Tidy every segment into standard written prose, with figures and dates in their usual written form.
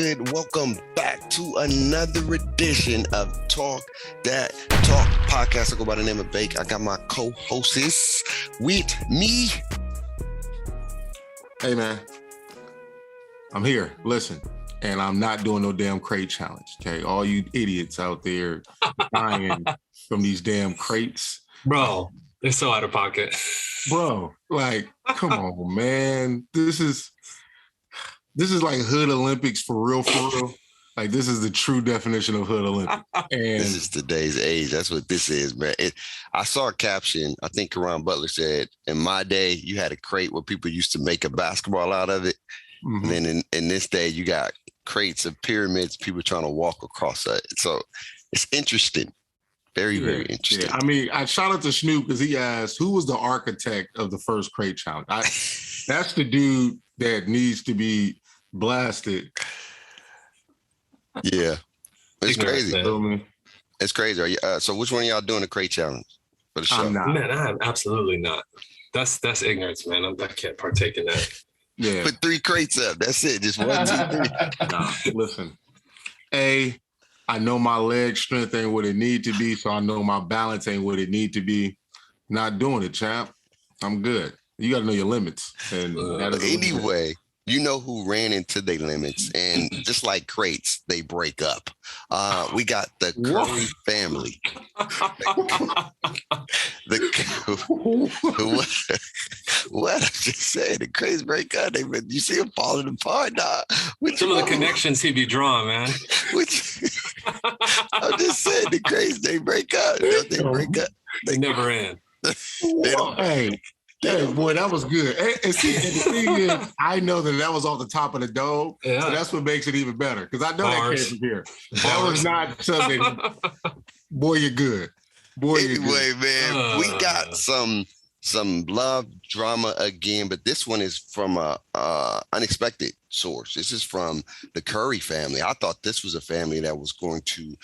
good? Welcome back to another edition of Talk That Talk podcast. I go by the name of Bake. I got my co-hosts with me. Hey, man. I'm here. Listen, and I'm not doing no damn crate challenge, okay? All you idiots out there dying from these damn crates. Bro, they're so out of pocket. Bro, like, come on, man. This is like Hood Olympics for real, for real. Like, this is the true definition of Hood Olympics. And this is today's age. That's what this is, man. I saw a caption. I think Karan Butler said, in my day, you had a crate where people used to make a basketball out of it. Mm-hmm. And then in this day, you got crates of pyramids, people trying to walk across it. So it's interesting. Very, very interesting. Yeah. I mean, I shout out to Snoop because he asked, who was the architect of the first crate challenge? That's the dude that needs to be blasted. Yeah. It's crazy. It's crazy. So which one of y'all doing the crate challenge for the show? I'm not. Man, I am absolutely not. That's ignorance, man. I can't partake in that. Yeah. Put 3 crates up. That's it. Just 1, 2, 3. Nah, listen. I know my leg strength ain't what it need to be, so I know my balance ain't what it need to be. Not doing it, champ. I'm good. You got to know your limits. And anyway, you know who ran into their limits, and just like crates, they break up. We got the Curry family. What I just said, the crates break up. You see them falling apart, nah. Some of the connections he be drawing, man. I'm just saying, the crates, they break up. They break up. They never end. Hey, boy, that was good. And see, the thing is, I know that was off the top of the dome, so that's what makes it even better. Because I know that came from here. That was not something. Boy, you're good. Boy, you're good. Man, we got some love drama again, but this one is from a unexpected source. This is from the Curry family. I thought this was a family that was going to,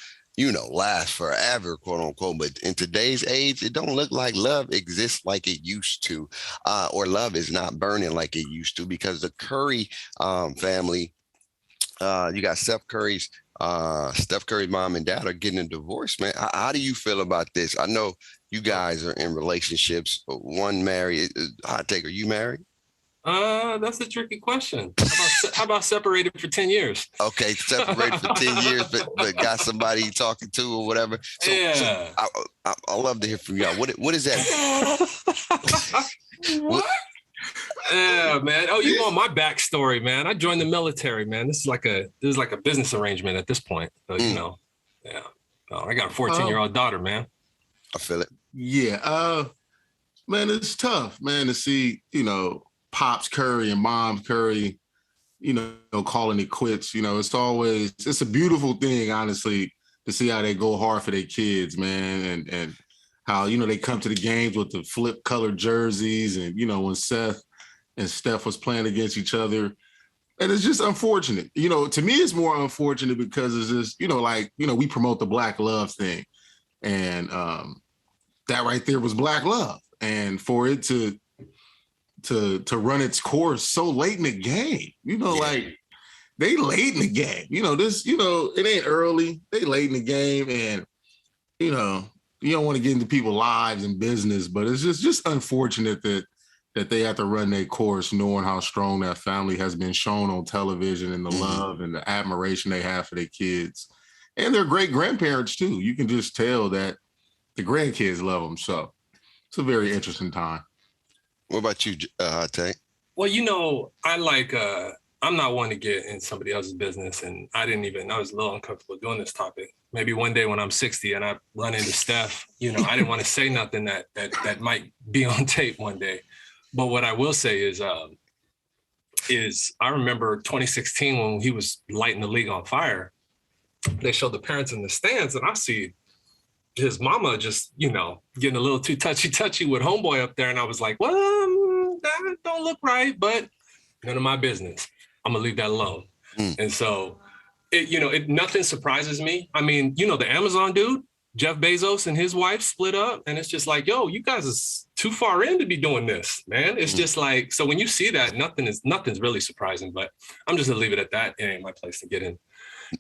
last forever, quote unquote. But in today's age, it don't look like love exists like it used to, or love is not burning like it used to, because the Curry family, you got Steph Curry's mom and dad are getting a divorce, man. How do you feel about this? I know you guys are in relationships. One married. Hot take, are you married? That's a tricky question. How about separated for 10 years? Okay, separated for 10 years, but got somebody you're talking to or whatever. So I love to hear from y'all. What is that? What? Yeah, man. Oh, you want my backstory, man? I joined the military, man. This is like a business arrangement at this point. So, yeah. Oh, I got a 14-year-old daughter, man. I feel it. Yeah. Man, it's tough, man, to see, Pops Curry and Mom's Curry, calling it quits. It's a beautiful thing, honestly, to see how they go hard for their kids, man, and how, they come to the games with the flip colored jerseys and, when Seth and Steph was playing against each other. And it's just unfortunate. To me, it's more unfortunate because it's just, we promote the Black love thing. And that right there was Black love. And for it to run its course so late in the game, like they late in the game, it ain't early, they late in the game. And, you don't want to get into people's lives and business, but it's just unfortunate that they have to run their course knowing how strong that family has been shown on television and the love and the admiration they have for their kids and their great grandparents too. You can just tell that the grandkids love them. So it's a very interesting time. What about you, Tank? Well, I'm not one to get in somebody else's business, and I was a little uncomfortable doing this topic. Maybe one day when I'm 60 and I run into Steph, I didn't want to say nothing that might be on tape one day. But what I will say is I remember 2016 when he was lighting the league on fire. They showed the parents in the stands, and I see his mama just, getting a little too touchy with homeboy up there. And I was like, well, that don't look right, but none of my business. I'm going to leave that alone. And so, nothing surprises me. I mean, the Amazon dude, Jeff Bezos and his wife split up, and it's just like, yo, you guys is too far in to be doing this, man. It's just like, so when you see that, nothing's really surprising. But I'm just gonna leave it at that. It ain't my place to get in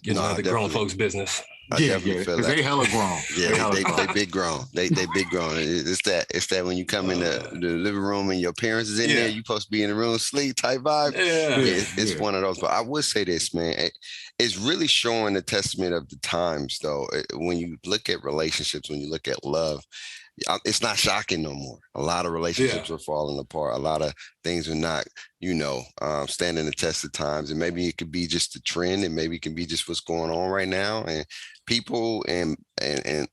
the grown folks' business. I feel because they hella grown. Yeah, they big grown. They big grown. It's that when you come in the living room and your parents is in there, you supposed to be in the room sleep type vibe. It's one of those. But I would say this, man, it's really showing the testament of the times, though. When you look at relationships, when you look at love, it's not shocking no more. A lot of relationships are falling apart. A lot of things are not, standing the test of times. And maybe it could be just the trend, and maybe it can be just what's going on right now. And people and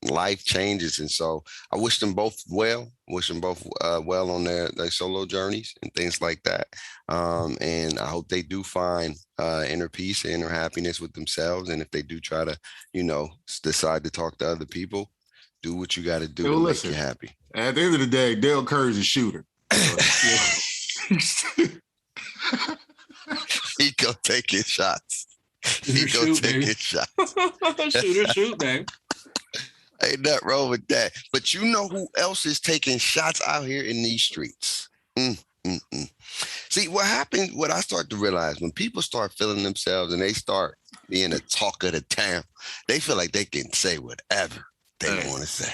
life changes. And so I wish them both well. Well on their solo journeys and things like that. And I hope they do find inner peace, inner happiness with themselves. And if they do try to, decide to talk to other people, do what you got to do to make you happy. At the end of the day, Dale Curry's a shooter. He go take his shots. Shoot, man. Ain't nothing wrong with that. But you know who else is taking shots out here in these streets? See, what I start to realize, when people start feeling themselves and they start being a talk of the town, they feel like they can say whatever they want to say.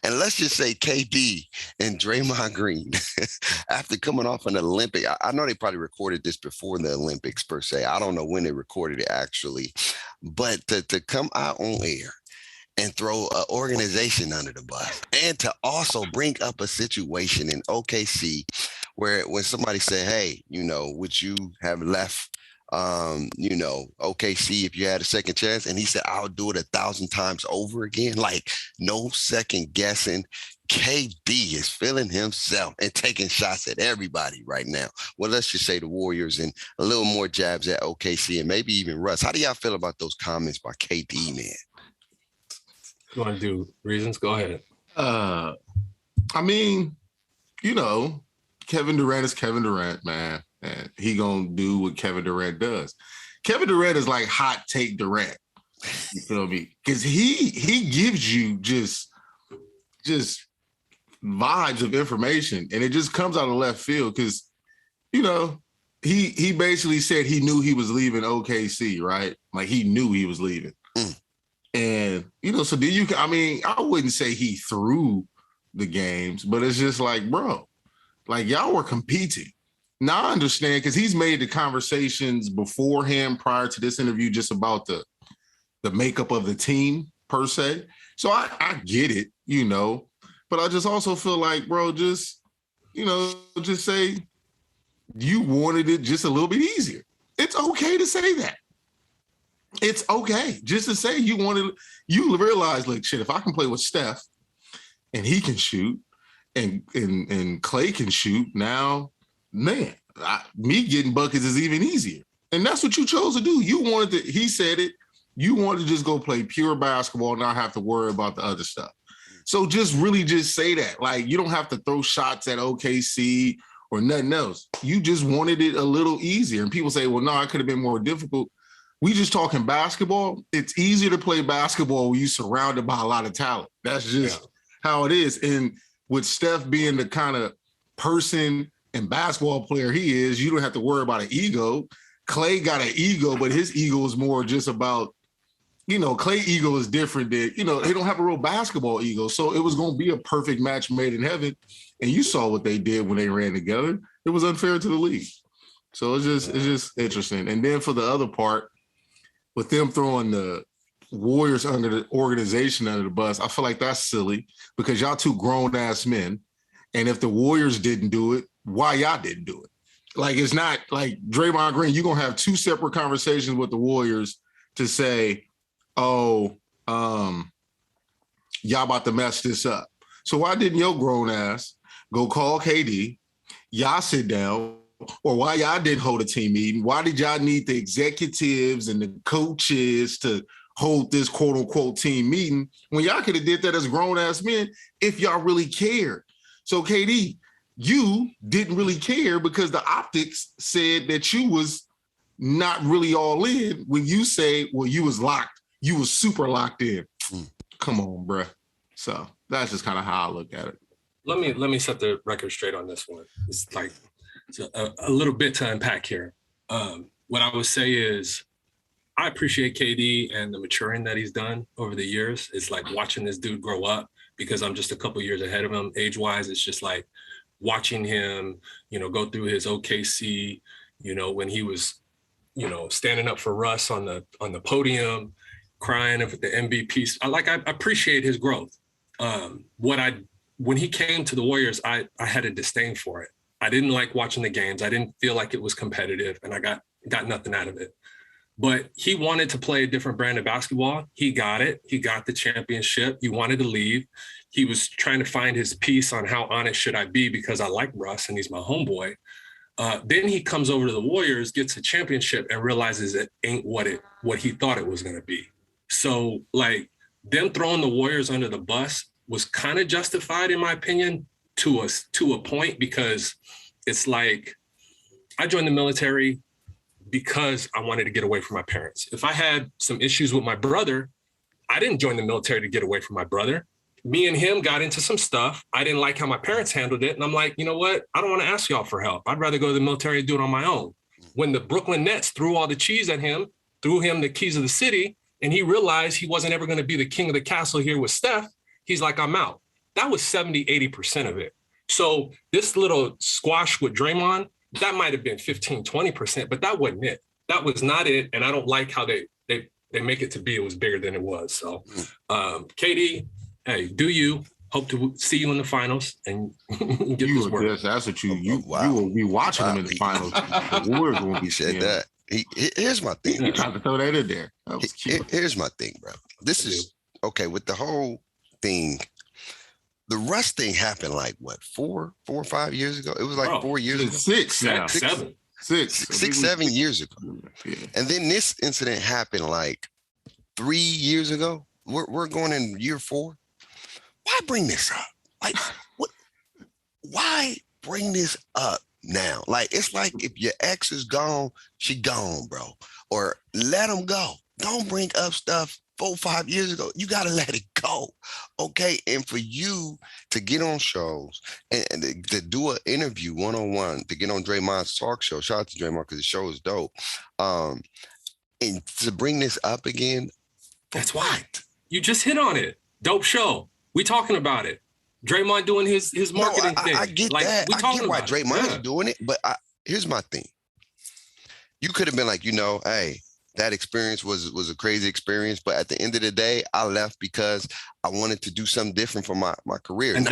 And let's just say KD and Draymond Green, after coming off an Olympic, I know they probably recorded this before the Olympics per se. I don't know when they recorded it actually, but to come out on air and throw an organization under the bus, and to also bring up a situation in OKC where when somebody said, hey, would you have left OKC if you had a second chance? And he said, I'll do it 1,000 times over again. Like, no second guessing. KD is feeling himself and taking shots at everybody right now. Well, let's just say the Warriors, and a little more jabs at OKC, and maybe even Russ. How do y'all feel about those comments by KD, man? You want to do reasons? Go ahead. Kevin Durant is Kevin Durant, man. And he gonna do what Kevin Durant does. Kevin Durant is like hot take Durant. You feel me? Because he gives you just vibes of information, and it just comes out of left field. Because he basically said he knew he was leaving OKC, right? Like, he knew he was leaving. And so I wouldn't say he threw the games, but it's just like, bro, like, y'all were competing. Now I understand, because he's made the conversations beforehand prior to this interview just about the makeup of the team per se. So I get it, but I just also feel like, bro, just say you wanted it just a little bit easier. It's okay to say that. It's okay just to say you realize, like, shit, if I can play with Steph and he can shoot and Clay can shoot, now, man, me getting buckets is even easier. And that's what you chose to do. He said it, you wanted to just go play pure basketball and not have to worry about the other stuff. So just say that. Like, you don't have to throw shots at OKC or nothing else. You just wanted it a little easier. And people say, well, no, it could have been more difficult. We just talking basketball. It's easier to play basketball when you're surrounded by a lot of talent. That's just how it is. And with Steph being the kind of person and basketball player he is, you don't have to worry about an ego. Clay got an ego, but his ego is more just about, Clay ego is different than, they don't have a real basketball ego. So it was going to be a perfect match made in heaven. And you saw what they did when they ran together. It was unfair to the league. So it's just interesting. And then for the other part, with them throwing the Warriors under the organization under the bus, I feel like that's silly, because y'all two grown-ass men. And if the Warriors didn't do it, why y'all didn't do it? Like, it's not like Draymond Green, you're going to have two separate conversations with the Warriors to say, y'all about to mess this up. So why didn't your grown ass go call KD, y'all sit down, or why y'all didn't hold a team meeting? Why did y'all need the executives and the coaches to hold this quote unquote team meeting when y'all could have did that as grown ass men if y'all really cared? So KD, you didn't really care because the optics said that you was not really all in when you say, well, you was super locked in. come on, bruh. So that's just kind of how I look at it. Let me set the record straight on this one. It's a little bit to unpack here. What I would say is I appreciate KD and the maturing that he's done over the years. It's like watching this dude grow up because I'm just a couple years ahead of him age-wise. It's just like watching him, go through his OKC, when he was, standing up for Russ on the podium, crying over the MVP. I appreciate his growth. When he came to the Warriors, I had a disdain for it. I didn't like watching the games. I didn't feel like it was competitive, and I got nothing out of it. But he wanted to play a different brand of basketball. He got it. He got the championship. He wanted to leave. He was trying to find his piece on how honest should I be because I like Russ and he's my homeboy. Then he comes over to the Warriors, gets a championship, and realizes it ain't what he thought it was going to be. So, like, them throwing the Warriors under the bus was kind of justified, in my opinion, to a point, because it's like I joined the military because I wanted to get away from my parents. If I had some issues with my brother, I didn't join the military to get away from my brother. Me and him got into some stuff. I didn't like how my parents handled it. And I'm like, you know what? I don't want to ask y'all for help. I'd rather go to the military and do it on my own. When the Brooklyn Nets threw all the cheese at him, threw him the keys of the city, and he realized he wasn't ever going to be the king of the castle here with Steph, he's like, I'm out. That was 70, 80% of it. So this little squash with Draymond, that might have been 15, 20%, but that wasn't it. That was not it. And I don't like how they make it to be it was bigger than it was. So KD, hey, do you. Hope to see you in the finals and get this work. Yes, that's what you will be watching them in the finals. The Warriors will be said that. Here's my thing. You tried to throw that in there. Here's my thing, bro. This is okay with the whole thing. The Russ thing happened like what, 4 or 5 years ago? It was like 4 years ago. 6 now. 7 years ago. Yeah. And then this incident happened like 3 years ago. We're going in year 4. Why bring this up? Like, what? Why bring this up now? Like, it's like if your ex is gone, she gone, bro. Or let them go. Don't bring up stuff 4 or 5 years ago. You got to let it go, okay? And for you to get on shows and to do an interview one-on-one, to get on Draymond's talk show, shout out to Draymond because the show is dope, and to bring this up again, that's why. You just hit on it. Dope show. We talking about it. Draymond doing his marketing thing. I get like, that. We I get why Draymond's yeah. doing it, but here's my thing. You could have been like, hey, that experience was a crazy experience, but at the end of the day, I left because I wanted to do something different for my career. And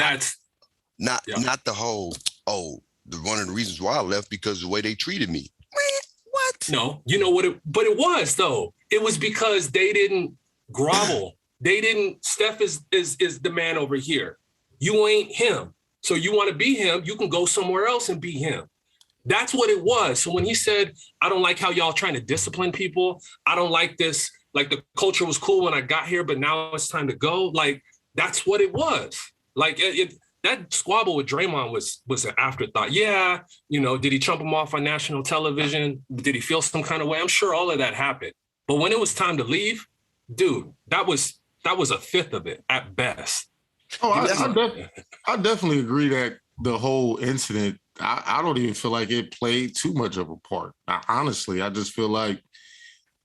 not the whole, one of the reasons why I left because of the way they treated me. Man, what? No, you know what but it was though. It was because they didn't grovel. Steph is the man over here. You ain't him. So you want to be him, you can go somewhere else and be him. That's what it was. So when he said, I don't like how y'all trying to discipline people. I don't like this. Like the culture was cool when I got here, but now it's time to go. Like, that's what it was. Like that squabble with Draymond was an afterthought. Yeah. Did he chump him off on national television? Did he feel some kind of way? I'm sure all of that happened. But when it was time to leave, dude, that was a fifth of it at best. Oh, I definitely agree that the whole incident, I don't even feel like it played too much of a part. Honestly, I just feel like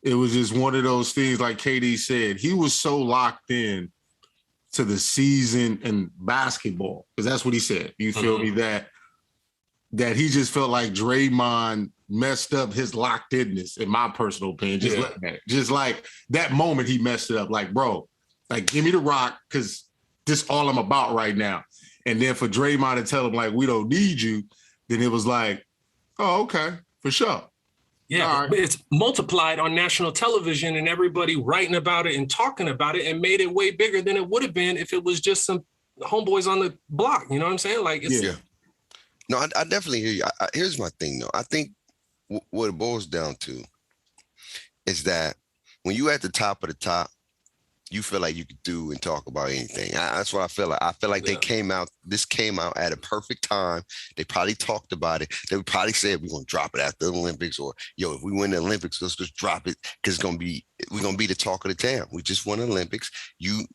it was just one of those things, like KD said, he was so locked in to the season and basketball, because that's what he said. You feel me? That he just felt like Draymond messed up his locked inness, in my personal opinion. Just like that moment he messed it up. Like, bro, like, give me the rock, because this is all I'm about right now. And then for Draymond to tell him, like, we don't need you, then it was like, oh, okay, for sure. Yeah, right. But it's multiplied on national television and everybody writing about it and talking about it and made it way bigger than it would have been if it was just some homeboys on the block. You know what I'm saying? Like, it's, No, I definitely hear you. Here's my thing, though. I think what it boils down to is that when you at the top of the top, you feel like you could do and talk about anything. That's what I feel like. I feel like this came out at a perfect time. They probably talked about it. They would probably said, we're going to drop it after the Olympics, or, yo, if we win the Olympics, let's just drop it because we're going to be the talk of the town. We just won the Olympics. You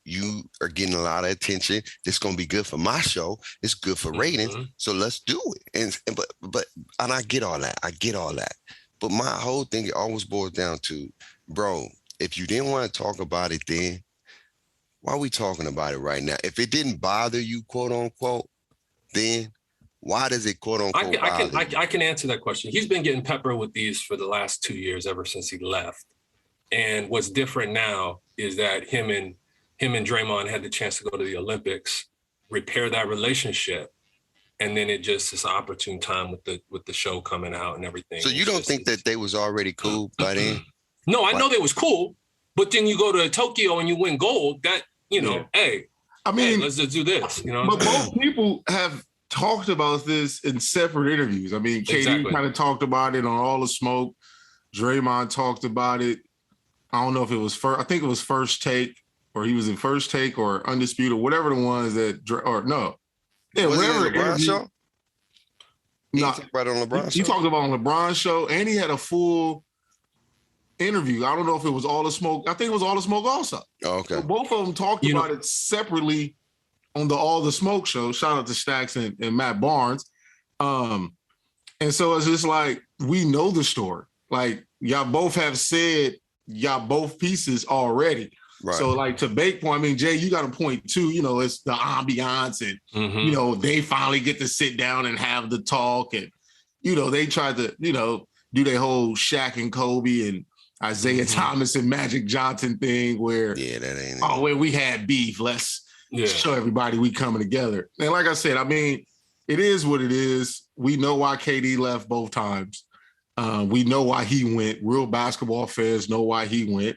are getting a lot of attention. This is going to be good for my show. It's good for ratings. So let's do it. And I get all that. But my whole thing, it always boils down to, bro, if you didn't want to talk about it then, why are we talking about it right now? If it didn't bother you, quote unquote, then why does it, quote unquote, bother you? I can answer that question. He's been getting peppered with these for the last 2 years, ever since he left. And what's different now is that him and Draymond had the chance to go to the Olympics, repair that relationship, and then it just is an opportune time with the show coming out and everything. So you don't think that they was already cool by then? No, I know they was cool, but then you go to Tokyo and you win gold. That, hey, I mean, let's just do this. But both people have talked about this in separate interviews. I mean, KD kind of talked about it on All the Smoke. Draymond talked about it. I don't know if it was first. I think it was First Take, or he was in First Take or Undisputed, whatever the ones that, or no. Yeah, was whatever. It LeBron show? No, he talked about it on LeBron show. He talked about it on LeBron show, and he had a full interview. I don't know if it was All the Smoke. I think it was All the Smoke also. Oh, okay. So both of them talked about it separately on the All the Smoke show. Shout out to Stacks and Matt Barnes. And so it's just like, we know the story. Like, y'all both have said y'all both pieces already. Right. So, like, to Bake point, I mean, Jay, you got a point too. It's the ambiance, and they finally get to sit down and have the talk, and they tried to do their whole Shaq and Kobe and Isaiah Thomas and Magic Johnson thing where, that ain't where we had beef. Let's show everybody we coming together. And like I said, I mean, it is what it is. We know why KD left both times. We know why he went. Real basketball fans know why he went.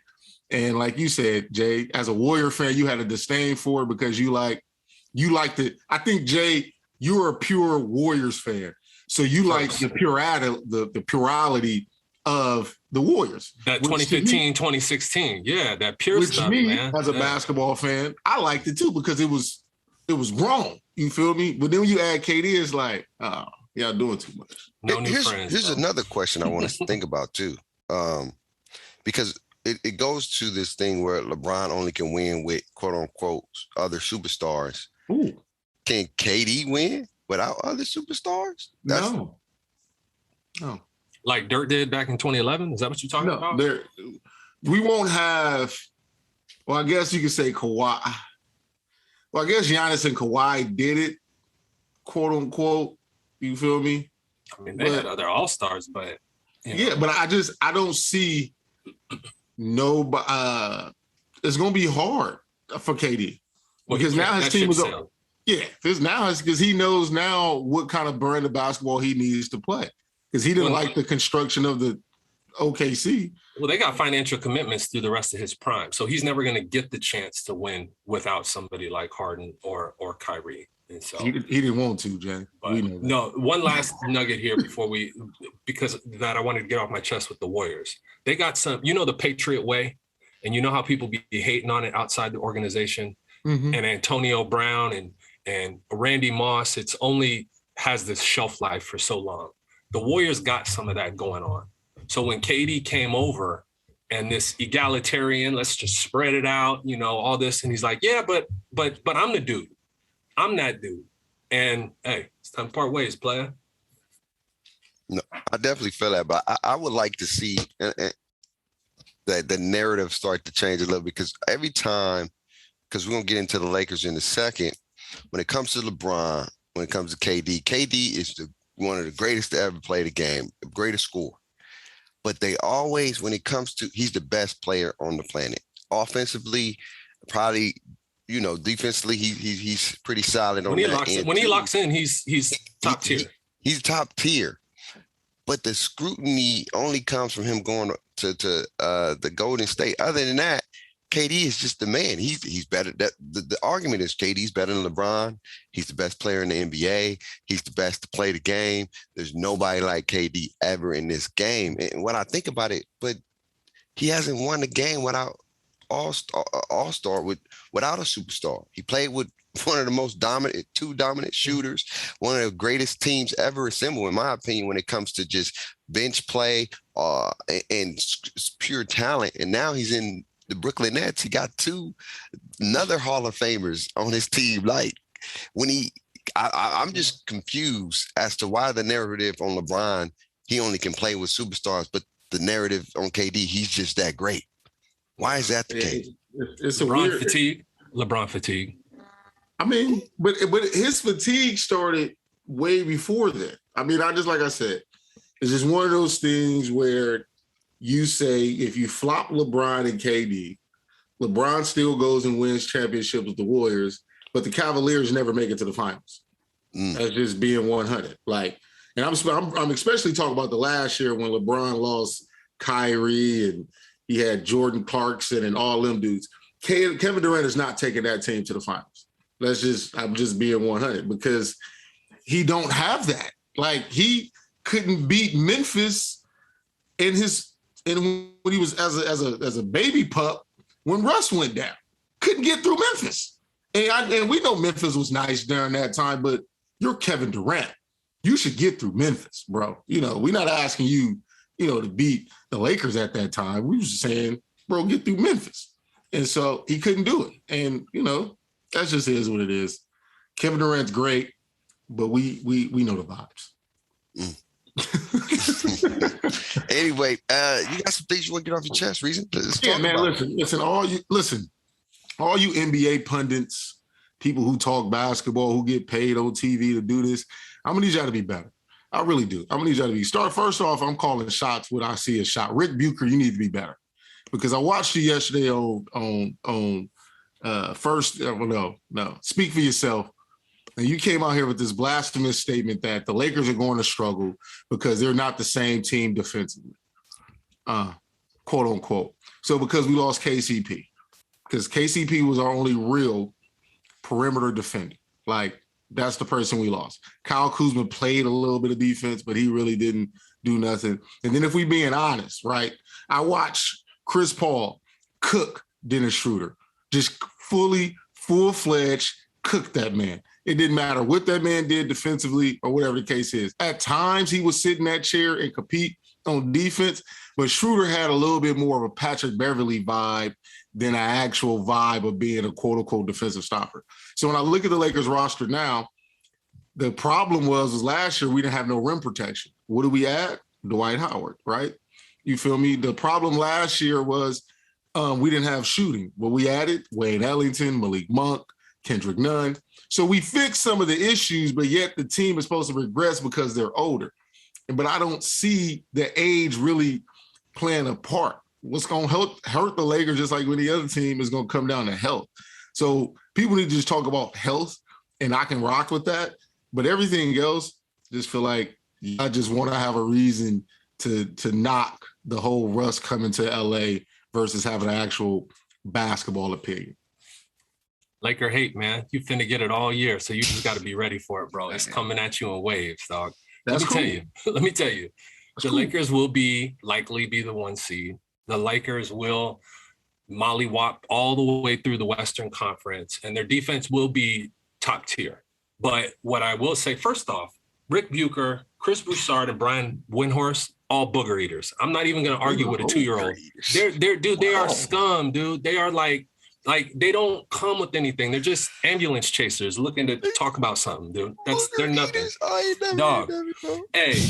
And like you said, Jay, as a Warrior fan, you had a disdain for it because you like the. I think, Jay, you're a pure Warriors fan, so you like the plurality of the Warriors. That 2015, 2016, that pure stuff, man. As a basketball fan, I liked it too because it was wrong. You feel me? But then when you add KD, it's like, oh, y'all doing too much. No new friends. Here's another question I want us to think about too, because it goes to this thing where LeBron only can win with, quote unquote, other superstars. Ooh. Can KD win without other superstars? No. Like Dirk did back in 2011? Is that what you're talking about? We won't have, well, I guess you could say Kawhi. Well, I guess Giannis and Kawhi did it, quote unquote. You feel me? I mean, they had other all-stars, but... Yeah, but I don't see nobody. It's going to be hard for KD. Because now his team is up. Yeah, because he knows now what kind of brand of basketball he needs to play. Because he didn't like the construction of the OKC. Well, they got financial commitments through the rest of his prime. So he's never going to get the chance to win without somebody like Harden or Kyrie. And so he didn't want to, Jay. No, one last nugget here because I wanted to get off my chest with the Warriors. They got some, the Patriot way, and you know how people be hating on it outside the organization. And Antonio Brown and Randy Moss, it's only has this shelf life for so long. The Warriors got some of that going on. So when KD came over and this egalitarian, let's just spread it out, all this, and he's like, yeah, but I'm the dude. I'm that dude. And hey, it's time to part ways, player. No, I definitely feel that, but I would like to see that the narrative start to change a little, because every time, because we're going to get into the Lakers in a second, when it comes to LeBron, when it comes to KD is one of the greatest to ever play the game, the greatest scorer. But they always, when it comes to, he's the best player on the planet. Offensively, probably, defensively, he's pretty solid on that end. When he locks in, he's top tier. He's top tier. But the scrutiny only comes from him going to the Golden State. Other than that, KD is just the man. He's better. The argument is KD's better than LeBron. He's the best player in the NBA. He's the best to play the game. There's nobody like KD ever in this game. And when I think about it, but he hasn't won the game without all-star without a superstar. He played with one of the most dominant, two dominant shooters, one of the greatest teams ever assembled, in my opinion, when it comes to just bench play and pure talent. And now he's in the Brooklyn Nets. He got another Hall of Famers on his team. Like I'm just confused as to why the narrative on LeBron, he only can play with superstars, but the narrative on KD, he's just that great. Why is that the case? It's LeBron fatigue. I mean, but his fatigue started way before that. I mean, like I said, it's just one of those things where you say if you flop LeBron and KD, LeBron still goes and wins championships with the Warriors, but the Cavaliers never make it to the finals. That's just being 100. Like, and I'm especially talking about the last year when LeBron lost Kyrie and he had Jordan Clarkson and all them dudes. Kevin Durant is not taking that team to the finals. I'm just being 100 because he don't have that. Like, he couldn't beat Memphis when he was as a baby pup when Russ went down. Couldn't get through Memphis. And we know Memphis was nice during that time, but you're Kevin Durant. You should get through Memphis, bro. You know, we're not asking you, to beat the Lakers at that time. We were just saying, bro, get through Memphis. And so he couldn't do it. And, that just is what it is. Kevin Durant's great, but we know the vibes. Anyway, you got some things you want to get off your chest, Reason? Yeah, man, listen, all you NBA pundits, people who talk basketball, who get paid on TV to do this, I'm gonna need y'all to be better. I really do. I'm gonna need y'all to be first off, I'm calling shots when I see a shot. Rick Bucher, you need to be better. Because I watched you yesterday on Speak for Yourself. And you came out here with this blasphemous statement that the Lakers are going to struggle because they're not the same team defensively, quote unquote. So because we lost KCP, because KCP was our only real perimeter defender. Like, that's the person we lost. Kyle Kuzma played a little bit of defense, but he really didn't do nothing. And then if we being honest, right, I watched Chris Paul cook Dennis Schroeder, just full-fledged cook that man. It didn't matter what that man did defensively or whatever the case is. At times, he would sit in that chair and compete on defense, but Schroeder had a little bit more of a Patrick Beverly vibe than an actual vibe of being a quote-unquote defensive stopper. So when I look at the Lakers roster now, the problem was last year we didn't have no rim protection. What do we add? Dwight Howard, right? You feel me? The problem last year was we didn't have shooting. But we added Wayne Ellington, Malik Monk, Kendrick Nunn. So we fixed some of the issues, but yet the team is supposed to regress because they're older. But I don't see the age really playing a part. What's going to hurt the Lakers, just like any other team, is going to come down to health. So people need to just talk about health, and I can rock with that. But everything else, just feel like I just want to have a reason to knock the whole Russ coming to LA versus having an actual basketball opinion. Laker hate, man. You finna get it all year, so you just got to be ready for it, bro. It's coming at you in waves, dog. Let me tell you. The Lakers will likely be the 1 seed. The Lakers will mollywop all the way through the Western Conference, and their defense will be top tier. But what I will say, first off, Rick Bucher, Chris Broussard, and Brian Windhorst, all booger eaters. I'm not even going to argue with a 2-year-old. They are scum, dude. They are like they don't come with anything. They're just ambulance chasers looking to talk about something, dude. They're nothing. Dog. Hey,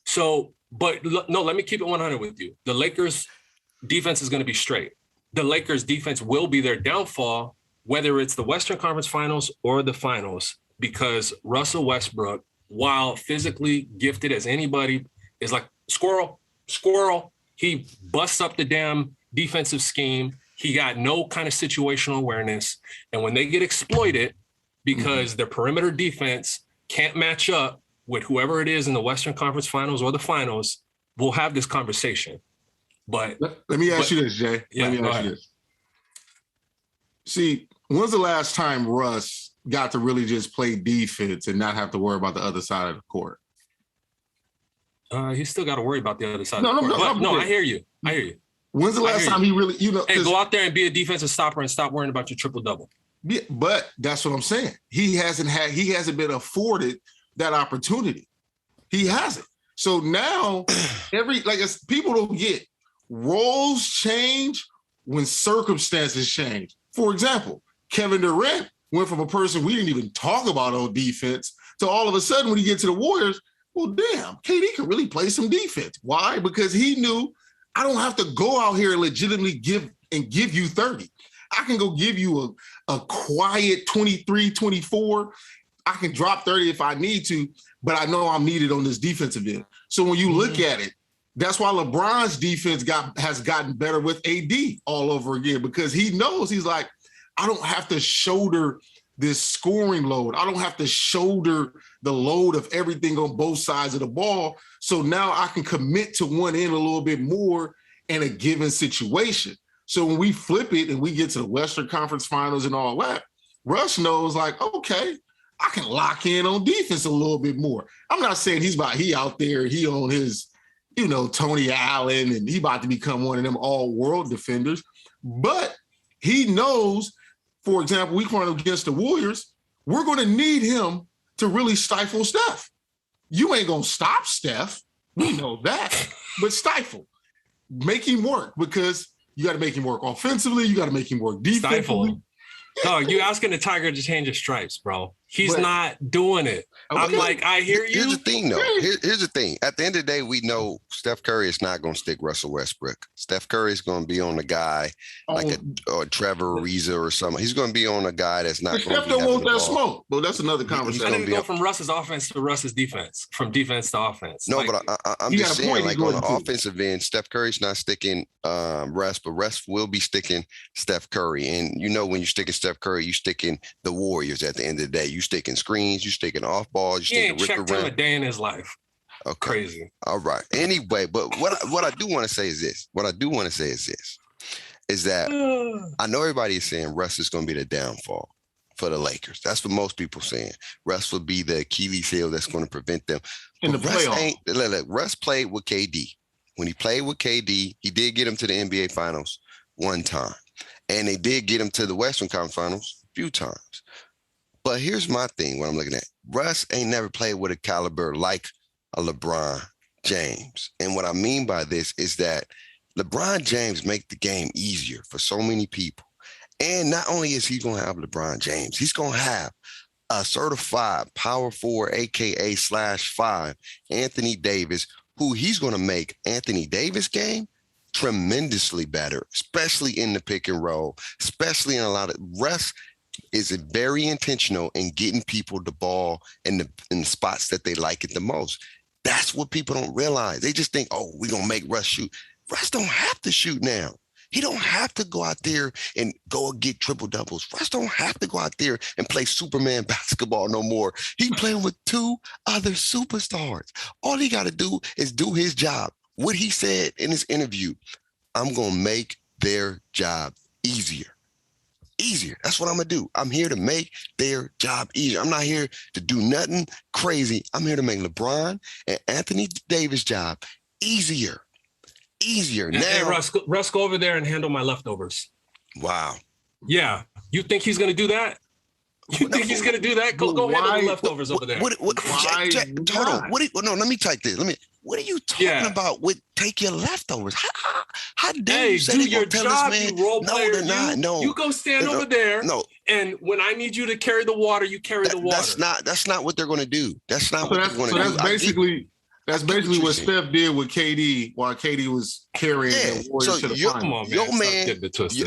so, but no, let me keep it 100 with you. The Lakers defense is going to be straight. The Lakers defense will be their downfall, whether it's the Western Conference Finals or the finals, because Russell Westbrook, while physically gifted as anybody, is like squirrel. He busts up the damn defensive scheme. He got no kind of situational awareness. And when they get exploited because their perimeter defense can't match up with whoever it is in the Western Conference Finals or the finals, we'll have this conversation. But let me ask you this, Jay. Yeah, let me ask you this. See, when's the last time Russ got to really just play defense and not have to worry about the other side of the court? He's still got to worry about the other side of the court. No, I hear you. When's the last time he really, Hey, go out there and be a defensive stopper and stop worrying about your triple double. Yeah, but that's what I'm saying. He hasn't been afforded that opportunity. He hasn't. So now people don't get, roles change when circumstances change. For example, Kevin Durant went from a person we didn't even talk about on defense to all of a sudden when he gets to the Warriors, well, damn, KD can really play some defense. Why? Because he knew, I don't have to go out here and legitimately give you 30. I can go give you a quiet 23, 24. I can drop 30 if I need to, but I know I'm needed on this defensive end. So when you look at it, that's why LeBron's defense has gotten better with AD all over again, because he knows, he's like, I don't have to shoulder this scoring load. I don't have to shoulder the load of everything on both sides of the ball. So now I can commit to one end a little bit more in a given situation. So when we flip it and we get to the Western Conference Finals and all that, Russ knows, like, okay, I can lock in on defense a little bit more. I'm not saying he out there, he on his, Tony Allen, and he about to become one of them all-world defenders. But he knows, for example, we run against the Warriors, we're going to need him to really stifle Steph. You ain't going to stop Steph. We know that. But stifle. Make him work, because you got to make him work offensively. You got to make him work defensively. Stifle. No, you asking the Tiger to change his stripes, bro. He's not doing it. Okay. I'm like, I hear you. Here's the thing, though. Here's the thing. At the end of the day, we know Steph Curry is not going to stick Russell Westbrook. Steph Curry is going to be on a guy like a Trevor Ariza or something. He's going to be on a guy that's not going to be Steph don't want that smoke. But that's another conversation. I didn't go from Russ's offense to Russ's defense, from defense to offense. No, but I'm just saying, like, on the offensive end, Steph Curry's not sticking Russ, but Russ will be sticking Steph Curry. And when you're sticking Steph Curry, you're sticking the Warriors at the end of the day. You sticking screens, you sticking off balls. He ain't checked him a day in his life. Okay. Crazy. All right. Anyway, but what I do want to say is this. Is that I know everybody is saying Russ is going to be the downfall for the Lakers. That's what most people are saying. Russ will be the Achilles heel that's going to prevent them. In the playoffs. Russ played with KD. When he played with KD, he did get him to the NBA Finals one time. And they did get him to the Western Conference Finals a few times. But here's my thing, what I'm looking at. Russ ain't never played with a caliber like a LeBron James. And what I mean by this is that LeBron James make the game easier for so many people. And not only is he going to have LeBron James, he's going to have a certified power forward, AKA /5, Anthony Davis, who he's going to make Anthony Davis' game tremendously better, especially in the pick and roll, especially in a lot of Russ is very intentional in getting people the ball in the spots that they like it the most. That's what people don't realize. They just think, oh, we're going to make Russ shoot. Russ don't have to shoot now. He don't have to go out there and go get triple doubles. Russ don't have to go out there and play Superman basketball no more. He playing with two other superstars. All he got to do is do his job. What he said in his interview, I'm going to make their job easier. Easier. That's what I'm going to do. I'm here to make their job easier. I'm not here to do nothing crazy. I'm here to make LeBron and Anthony Davis' job easier. Easier. Hey, Now, Russ, go over there and handle my leftovers. Wow. Yeah. You think he's going to do that? You think he's going to do that? Go handle the leftovers over there. Hold on. No, let me type this. What are you talking about with take your leftovers? How dare you say do they your tell job, us, man? you role No, player. they're not. No. You go stand over there. No. And when I need you to carry the water, you carry the water. That's not what they're going to do. That's not what they're going to do. That's basically what Steph did with KD while KD was carrying the Warriors to the finals.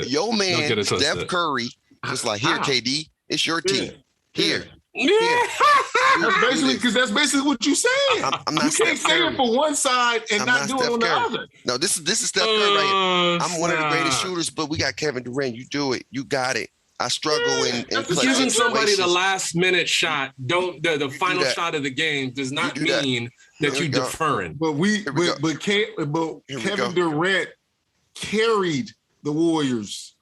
Your man, Steph Curry, was like, here, KD, it's your team. Here. That's basically what you're saying. I'm not you can't say it for one side and not do it on the other. No, this is Steph Curry right here. I'm one of the greatest shooters, but we got Kevin Durant. You do it. You got it. I struggle in clutch giving somebody the situations. last minute shot, the final shot of the game does not mean that you deferring. But Kevin Durant carried the Warriors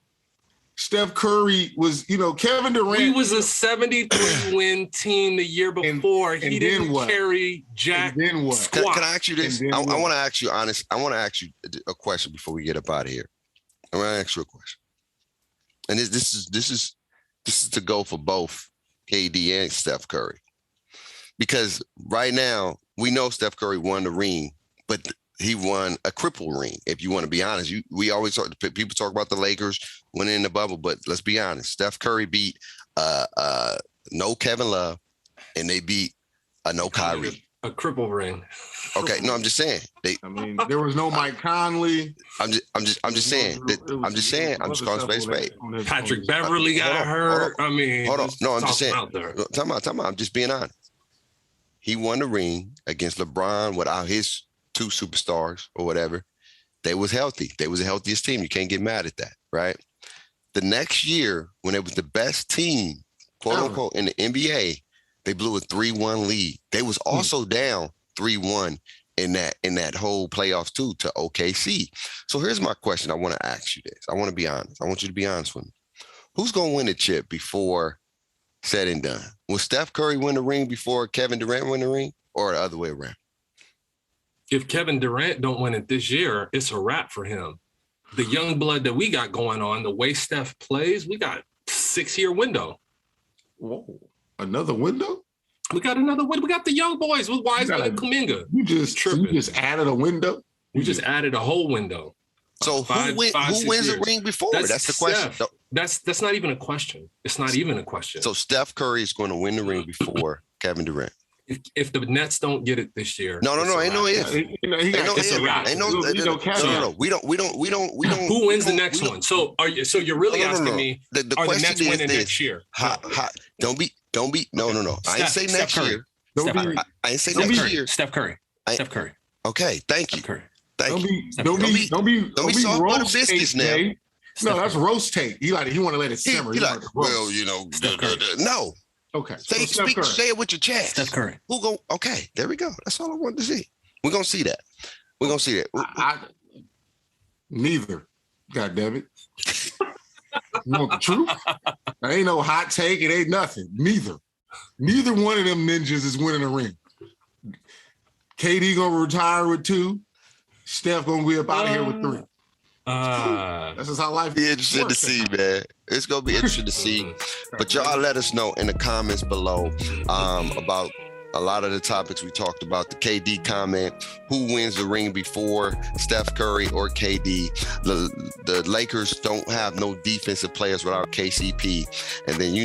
Steph Curry was, Kevin Durant. We was a 73-win team the year before. And he didn't carry jack. And then what? Can I ask you this? I want to ask you honest. I want to ask you a question before we get up out of here. I want to ask you a question. And this is to go for both KD and Steph Curry. Because right now, we know Steph Curry won the ring, but he won a cripple ring. If you want to be honest, we always people talk about the Lakers winning in the bubble, but let's be honest. Steph Curry beat no Kevin Love, and they beat no Kyrie. A cripple ring. Okay, no, I'm just saying. There was no Mike Conley. I'm just saying. I'm just calling space straight. Patrick Beverly got hurt. Hold on. No, I'm just saying. Time out. I'm just being honest. He won the ring against LeBron without his two superstars or whatever. They was healthy. They was the healthiest team. You can't get mad at that, right? The next year, when it was the best team, quote unquote, in the NBA, they blew a 3-1 lead. They was also down 3-1 in that whole playoffs too to OKC. So here's my question. I want to ask you this. I want to be honest. I want you to be honest with me. Who's going to win the chip before said and done? Will Steph Curry win the ring before Kevin Durant win the ring, or the other way around? If Kevin Durant don't win it this year, it's a wrap for him. The young blood that we got going on, the way Steph plays, we got 6-year window. Whoa. Another window? We got another window. We got the young boys with Wiseman and Kuminga. You just added a window? We just added a whole window. So who wins the ring before? That's the question. Steph. That's not even a question. It's not even a question. So Steph Curry is going to win the ring before Kevin Durant. If the Nets don't get it this year, no, ain't no if. It's a wrap. No. We don't. Who wins the next one? So you're really asking me? The are the question Nets is winning this. next year? Don't be. No. I ain't say next year. I ain't say next year. Steph Curry. Okay, thank you. Don't be soft on the business now. No, that's roast take. He want to let it simmer. Well, no. Okay. Say it with your chest. Steph Curry. Okay, there we go. That's all I wanted to see. We're gonna see that. Neither. God damn it. You want the truth? There ain't no hot take. It ain't nothing. Neither one of them ninjas is winning a ring. KD gonna retire with 2. Steph gonna be up out of here with 3. That's just how life be interesting to see, man. It's gonna be interesting to see. But y'all let us know in the comments below about a lot of the topics we talked about. The KD comment, who wins the ring before Steph Curry or KD? The Lakers don't have no defensive players without KCP. And then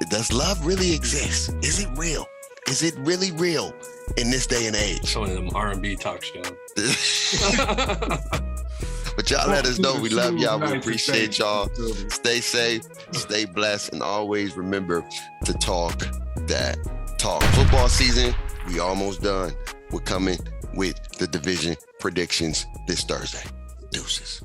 does love really exist? Is it real? Is it really real in this day and age? One of them R&B talk shows. But y'all let us know. We love y'all. We appreciate y'all. Stay safe, stay blessed, and always remember to talk that talk. Football season, we almost done. We're coming with the division predictions this Thursday. Deuces.